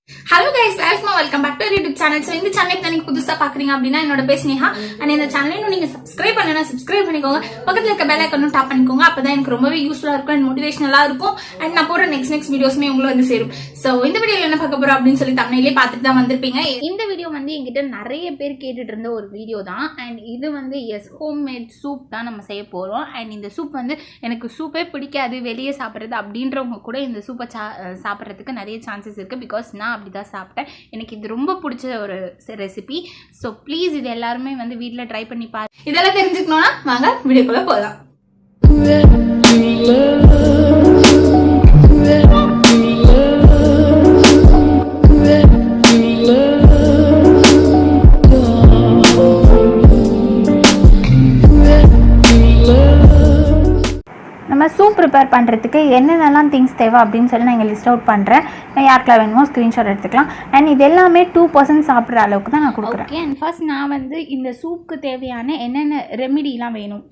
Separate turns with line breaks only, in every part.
Hello guys, welcome back to our YouTube channel. So இந்த சேனலுக்கு நீங்க புதுசா பாக்குறீங்க அப்படினா என்னோட பேர் ஸ்னேஹா. and இந்த சேனலை நீங்க subscribe பண்ணலனா subscribe பண்ணிக்கோங்க. பக்கத்துல இருக்க bell icon tap பண்ணிக்கோங்க. அப்பதான் எனக்கு ரொம்பவே யூஸ்ஃபுல்லா இருக்கும் and motivationalா இருக்கும். and நான் போற next வீடியோஸ்மே உங்களுக்கு வந்து சேரும். So இந்த வீடியோல என்ன பார்க்க போறோம் அப்படினு சொல்லி thumbnail பார்த்துட்டு தான் வந்திருப்பீங்க. இந்த வீடியோ வந்து என்கிட்ட நிறைய பேர் கேட்டுட்டு இருந்த ஒரு வீடியோ தான். and இது வந்து homemade soup தான் நம்ம செய்ய போறோம். and இந்த soup வந்து எனக்கு சூப்பே பிடிக்காது, வெளியே சாப்பிடுறது அப்படின்றவங்க கூட இந்த சூப்பை சாப்பிடுறதுக்கு நிறைய சான்சஸ் இருக்கு. பிகாஸ் நான் அப்படிதான் சாப்பிட்டேன். எனக்கு இது ரொம்ப பிடிச்ச ஒரு ரெசிபி. ஸோ ப்ளீஸ் இது எல்லாருமே வந்து வீட்டில் ட்ரை பண்ணி பாரு. இதெல்லாம் தெரிஞ்சுக்கணும்னா வாங்க வீடியோக்குள்ள போகலாம். நம்ம சூப் ப்ரிப்பேர் பண்ணுறதுக்கு என்னென்னலாம் திங்ஸ் தேவை அப்படின்னு சொல்லி நான் இங்கே லிஸ்ட் அவுட் பண்ணுறேன். யாருக்கெல்லாம் வேணுமோ ஸ்க்ரீன்ஷாட் எடுத்துக்கலாம். அண்ட் இது எல்லாமே 2% சாப்பிட்ற அளவுக்கு தான் நான் கொடுக்குறேன். ஓகே, அண்ட் ஃபர்ஸ்ட் நான் வந்து இந்த சூப்புக்கு தேவையான என்னென்ன ரெமிடிலாம் வேணும்,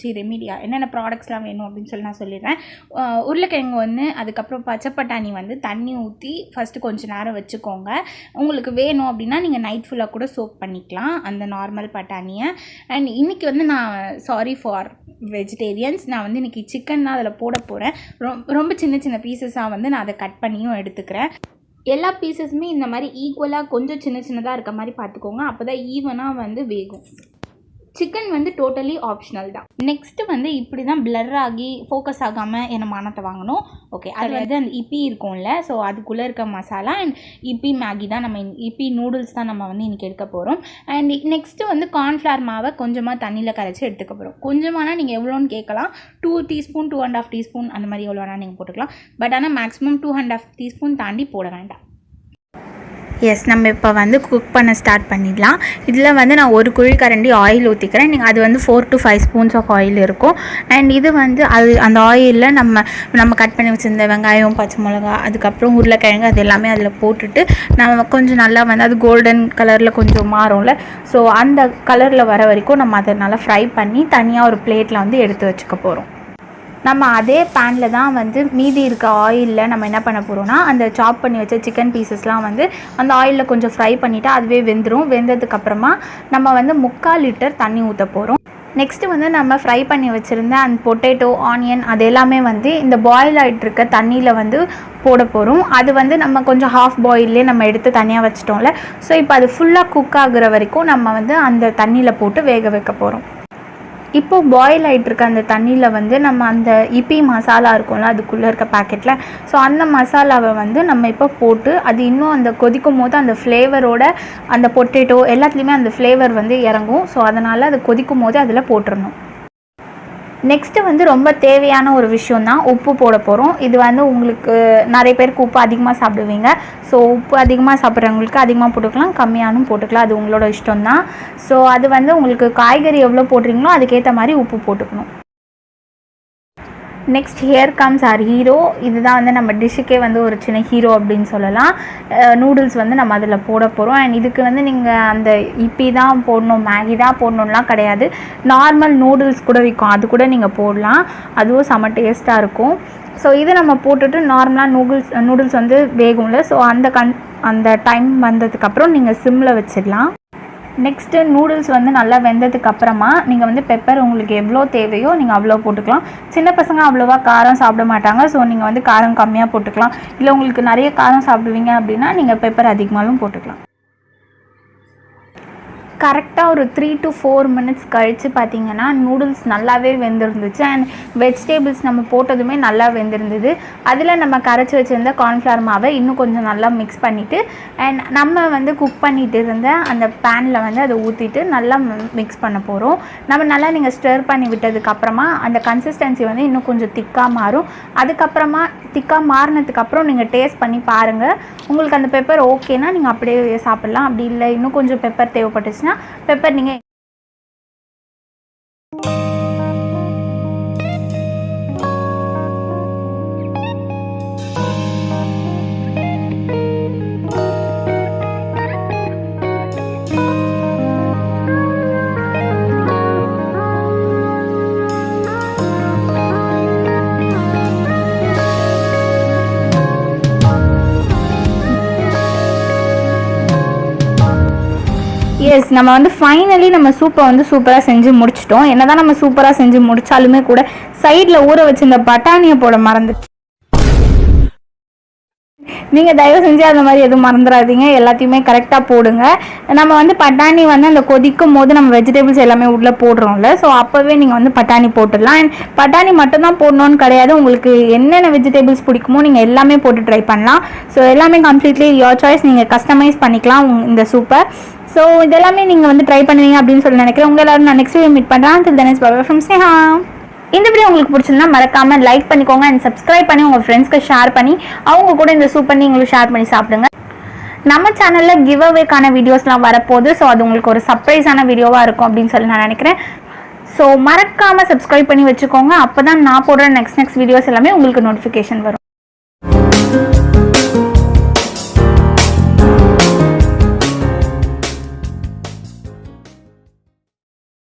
என்னென்ன ப்ராடக்ட்ஸ்லாம் வேணும் அப்படின்னு சொல்லி நான் சொல்லிடுறேன். உருளைக்கிழங்கு ஒன்று, அதுக்கப்புறம் பச்சைப்பட்டாணி வந்து தண்ணி ஊற்றி ஃபஸ்ட்டு கொஞ்சம் நேரம் வச்சுக்கோங்க. உங்களுக்கு வேணும் அப்படின்னா நீங்கள் நைட் ஃபுல்லாக கூட சோப் பண்ணிக்கலாம் அந்த நார்மல் பட்டாணியை. அண்ட் இன்றைக்கி வந்து நான் சாரி ஃபார் வெஜிடேரியன்ஸ், நான் வந்து இன்றைக்கி சிக்கன் தான் அதில் போட போகிறேன். ரொம்ப சின்ன சின்ன பீசஸாக வந்து நான் அதை கட் பண்ணியும் எடுத்துக்கிறேன். எல்லா பீசஸுமே இந்த மாதிரி ஈக்குவலாக கொஞ்சம் சின்ன சின்னதாக இருக்க மாதிரி பார்த்துக்கோங்க. அப்போ தான் ஈவனாக வந்து வேகும். சிக்கன் வந்து டோட்டலி ஆப்ஷனல் தான். நெக்ஸ்ட்டு வந்து இப்படி தான் பிளர் ஆகி ஃபோக்கஸ் ஆகாமல் என்ன மானத்தை வாங்கணும். ஓகே, அது வந்து அந்த இப்பி இருக்கும்ல, ஸோ அதுக்குள்ளே இருக்க மசாலா அண்ட் இப்பி மேகி தான் நம்ம இப்பி நூடுல்ஸ் தான் நம்ம வந்து இன்றைக்கி எடுக்க போகிறோம். அண்ட் நெக்ஸ்ட்டு வந்து கார்ன்ஃப்ளவர் மாவை கொஞ்சமாக தண்ணியில் கரைச்சி எடுத்துக்க போகிறோம். கொஞ்சமானால் நீங்கள் எவ்வளோன்னு கேட்கலாம். 2 டீஸ்பூன் 2.5 டீஸ்பூன் அந்த மாதிரி எவ்வளோ வேணால் நீங்கள் போட்டுக்கலாம். பட் ஆனால் மேக்ஸிமம் 2.5 டீஸ்பூன் தாண்டி போட வேண்டாம். எஸ், நம்ம இப்போ வந்து குக் பண்ண ஸ்டார்ட் பண்ணிடலாம். இதில் வந்து நான் ஒரு குழிக்கரண்டி ஆயில் ஊற்றிக்கிறேன். நீங்கள் அது வந்து 4 to 5 ஸ்பூன்ஸ் ஆஃப் ஆயில் இருக்கும். அண்ட் இது வந்து அந்த ஆயிலில் நம்ம கட் பண்ணி வச்சுருந்த வெங்காயம், பச்சை மிளகா, அதுக்கப்புறம் உருளைக்கிழங்கு அது எல்லாமே அதில் போட்டுட்டு நம்ம கொஞ்சம் நல்லா வந்து அது கோல்டன் கலரில் கொஞ்சம் மாறும்ல, ஸோ அந்த கலரில் வர வரைக்கும் நம்ம அதை நல்லா ஃப்ரை பண்ணி தனியாக ஒரு பிளேட்டில் வந்து எடுத்து வச்சுக்க போகிறோம். நம்ம அதே பேனில் தான் வந்து மீதி இருக்க ஆயிலில் நம்ம என்ன பண்ண போகிறோம்னா அந்த சாப் பண்ணி வச்ச சிக்கன் பீசஸ்லாம் வந்து அந்த ஆயிலில் கொஞ்சம் ஃப்ரை பண்ணிவிட்டு அதுவே வெந்துடும். வெந்ததுக்கப்புறமா நம்ம வந்து 3/4 லிட்டர் தண்ணி ஊற்ற போகிறோம். நெக்ஸ்ட்டு வந்து நம்ம ஃப்ரை பண்ணி வச்சுருந்த அந்த பொட்டேட்டோ, ஆனியன் அது எல்லாமே வந்து இந்த பாயில் ஆகிட்டு இருக்க தண்ணியில் வந்து போட போகிறோம். அது வந்து நம்ம கொஞ்சம் ஹாஃப் பாயிலே நம்ம எடுத்து தனியாக வச்சிட்டோம்ல, ஸோ இப்போ அது ஃபுல்லாக குக் ஆகுற வரைக்கும் நம்ம வந்து அந்த தண்ணியில் போட்டு வேக வைக்க போகிறோம். இப்போது பாயில் ஆகிட்டுருக்க அந்த தண்ணியில் வந்து நம்ம அந்த இப்பி மசாலா இருக்கும்ல அதுக்குள்ளே இருக்க பேக்கெட்டில், ஸோ அந்த மசாலாவை வந்து நம்ம இப்போ போட்டு அது இன்னும் அந்த கொதிக்கும் போது அந்த ஃப்ளேவரோட அந்த பொட்டேட்டோ எல்லாத்துலேயுமே அந்த ஃப்ளேவர் வந்து இறங்கும். ஸோ அதனால் அது கொதிக்கும் போது அதில் போட்டுடணும். நெக்ஸ்ட்டு வந்து ரொம்ப தேவையான ஒரு விஷயம் தான் உப்பு போட போகிறோம். இது வந்து உங்களுக்கு நிறைய பேருக்கு உப்பு அதிகமாக சாப்பிடுவீங்க. ஸோ உப்பு அதிகமாக சாப்பிட்றவங்களுக்கு அதிகமாக போட்டுக்கலாம், கம்மியானும் போட்டுக்கலாம், அது உங்களோட இஷ்டம் தான். ஸோ அது வந்து உங்களுக்கு காய்கறி எவ்வளோ போடுறீங்களோ அதுக்கேற்ற மாதிரி உப்பு போட்டுக்கணும். Next here comes our hero. இதுதான் வந்து நம்ம டிஷ்ஷுக்கே வந்து ஒரு சின்ன ஹீரோ அப்படின்னு சொல்லலாம். நூடுல்ஸ் வந்து நம்ம அதில் போட போகிறோம். அண்ட் இதுக்கு வந்து நீங்கள் அந்த இப்பி தான் போடணும், மேகி தான் போடணும்லாம் கிடையாது. நார்மல் நூடுல்ஸ் கூட விற்கும், அது கூட நீங்கள் போடலாம், அதுவும் செம்ம டேஸ்ட்டாக இருக்கும். ஸோ இது நம்ம போட்டுட்டு நார்மலாக நூடுல்ஸ் வந்து வேகும்ல, ஸோ அந்த டைம் வந்ததுக்கப்புறம் நீங்கள் சிம்மில் வச்சிடலாம். நெக்ஸ்ட்டு நூடுல்ஸ் வந்து நல்லா வெந்ததுக்கப்புறமா நீங்கள் வந்து பெப்பர் உங்களுக்கு எவ்வளோ தேவையோ நீங்கள் அவ்வளோ போட்டுக்கலாம். சின்ன பசங்க அவ்வளோவா காரம் சாப்பிட மாட்டாங்க, ஸோ நீங்கள் வந்து காரம் கம்மியாக போட்டுக்கலாம். இல்லை உங்களுக்கு நிறைய காரம் சாப்பிடுவீங்க அப்படின்னா நீங்கள் பெப்பர் அதிகமாகவும் போட்டுக்கலாம். கரெக்டாக ஒரு 3 to 4 மினிட்ஸ் கழித்து பார்த்திங்கன்னா நூடுல்ஸ் நல்லாவே வெந்திருந்துச்சு. அண்ட் வெஜிடபிள்ஸ் நம்ம போட்டதுமே நல்லா வெந்திருந்தது. அதில் நம்ம கரைச்சி வச்சுருந்த கார்ன்ஃப்ளவர் மாவை இன்னும் கொஞ்சம் நல்லா மிக்ஸ் பண்ணிவிட்டு அண்ட் நம்ம வந்து குக் பண்ணிகிட்டு இருந்த அந்த பேனில் வந்து அதை ஊற்றிட்டு நல்லா மிக்ஸ் பண்ண போகிறோம். நம்ம நல்லா நீங்கள் ஸ்டர் பண்ணி விட்டதுக்கப்புறமா அந்த கன்சிஸ்டன்சி வந்து இன்னும் கொஞ்சம் திக்காக மாறும். அதுக்கப்புறமா திக்காக மாறினதுக்கப்புறம் நீங்கள் டேஸ்ட் பண்ணி பாருங்கள். உங்களுக்கு அந்த பெப்பர் ஓகேனா நீங்கள் அப்படியே சாப்பிட்லாம். அப்படி இல்லை இன்னும் கொஞ்சம் பெப்பர் தேவைப்பட்டுச்சுன்னா பெப்பர் நீங்கள் எஸ், நம்ம வந்து ஃபைனலி நம்ம சூப்பை வந்து சூப்பராக செஞ்சு முடிச்சிட்டோம். என்னதான் நம்ம சூப்பராக செஞ்சு முடிச்சாலுமே கூட சைடில் ஊற வச்சிருந்த பட்டாணியை போட மறந்துட்டு, நீங்கள் தயவு செஞ்சு அந்த மாதிரி எதுவும் மறந்துடாதீங்க, எல்லாத்தையுமே கரெக்டாக போடுங்க. நம்ம வந்து பட்டாணி வந்து அந்த கொதிக்கும் போது நம்ம வெஜிடபிள்ஸ் எல்லாமே உள்ளே போடுறோம்ல, ஸோ அப்போவே நீங்கள் வந்து பட்டாணி போட்டுடலாம். அண்ட் பட்டாணி மட்டும்தான் போடணும்னு கிடையாது, உங்களுக்கு என்னென்ன வெஜிடபிள்ஸ் பிடிக்குமோ நீங்கள் எல்லாமே போட்டு ட்ரை பண்ணலாம். ஸோ எல்லாமே கம்ப்ளீட்லி யோர் சாய்ஸ், நீங்கள் கஸ்டமைஸ் பண்ணிக்கலாம் இந்த சூப்பை. ஸோ இதெல்லாமே நீங்கள் வந்து ட்ரை பண்ணுவீங்க அப்படின்னு சொல்லி நினைக்கிறேன். உங்கள் எல்லாரும் நான் நெக்ஸ்ட் வீடியோ மீட் பண்ணுறேன். Until then, bye bye from Sneha. இந்த வீடியோ உங்களுக்கு பிடிச்சிருந்தா மறக்காம லைக் பண்ணிக்கோங்க அண்ட் சப்ஸ்கிரைப் பண்ணி உங்கள் ஃப்ரெண்ட்ஸ்க்கு ஷேர் பண்ணி அவங்க கூட இந்த சூப் பண்ணி உங்களுக்கு ஷேர் பண்ணி சாப்பிடுங்க. நம்ம சேனலில் கிவ் அவேக்கான வீடியோஸ்லாம் வரப்போகுது. ஸோ அது உங்களுக்கு ஒரு சர்ப்ரைஸான வீடியோவாக இருக்கும் அப்படின்னு சொல்லி நான் நினைக்கிறேன். ஸோ மறக்காமல் சப்ஸ்கிரைப் பண்ணி வச்சுக்கோங்க, அப்போ தான் நான் போடுற நெக்ஸ்ட் வீடியோஸ் எல்லாமே உங்களுக்கு நோட்டிஃபிகேஷன் வரும்.